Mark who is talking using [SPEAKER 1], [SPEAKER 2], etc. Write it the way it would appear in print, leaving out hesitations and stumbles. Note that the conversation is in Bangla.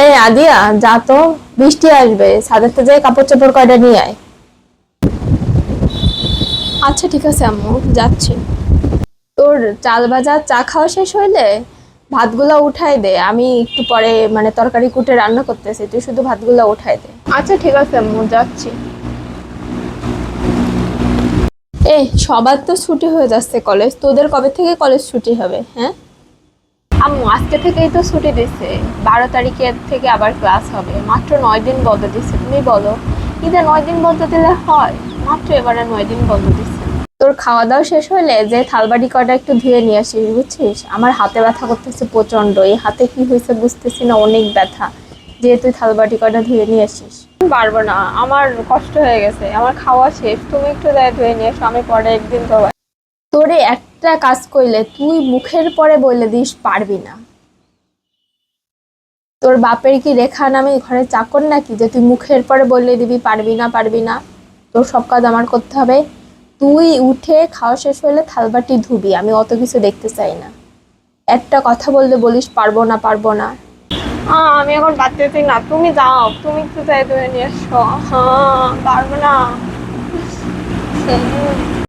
[SPEAKER 1] এই আদিয়া, যা তো, বৃষ্টি আসবে, ছাদেতে যাই কাপড় চোপড় কয়টা নিয়ে আয়। আচ্ছা ঠিক আছে আম্মু, যাচ্ছি। তোর চাল ভাজা চা খাওয়া শেষ হইলে ভাতগুলা উঠাই দে, আমি একটু পরে মানে তরকারি কুটে রান্না করতেছি, তুই শুধু ভাতগুলা উঠাই দে। আচ্ছা ঠিক আছে আম্মু, যাচ্ছি। সবার তো ছুটি হয়ে যাচ্ছে কলেজ, তোদের কবে থেকে কলেজ ছুটি হবে? হ্যাঁ আম্মু, আজকে থেকেই তো ছুটি দিছে। 12 তারিখের থেকে আবার ক্লাস হবে, মাত্র 9 দিন বন্ধ দিচ্ছে। তুমি বলো, ঈদে 9 দিন বন্ধ দিলে হয়? মাত্র এবারে 9 দিন বন্ধ দিচ্ছে। তোর খাওয়া দাওয়া শেষ হইলে যে থালবাটি কটা একটু ধুয়ে নিয়ে আসিস, বুঝছিস? আমার হাতে ব্যথা করতেছে প্রচন্ড, এই হাতে কি হয়েছে বুঝতেছি না, অনেক ব্যথা। যে তুই থালবাটি কটা ধুয়ে নিয়ে আসিস। পারবো না, আমার কষ্ট হয়ে গেছে, আমার খাওয়া শেষ, তুমি একটু যাই ধুয়ে নিয়ে এসো, আমি পরে একদিন ধোবো। তোরে একটা কাজ কইলে তুই মুখের পরে বলে দিস পারবি না। তোর বাপের কি রেখা নামে ঘরে চাকর নাকি যে তুই মুখের পরে বলে দিবি পারবি না পারবি না? তোর সব কাজ আমার করতে হবে। তুই উঠে খাওয়া শেষ হলে থালবাটি ধুবি, আমি অত কিছু দেখতে চাই না। একটা কথা বললে বলিস পারবো না পারবো না। আমি এখন পারতেছি না, তুমি যাও, তুমি একটু যাই ধরে নিয়ে এসো। হ্যাঁ, পারবো না।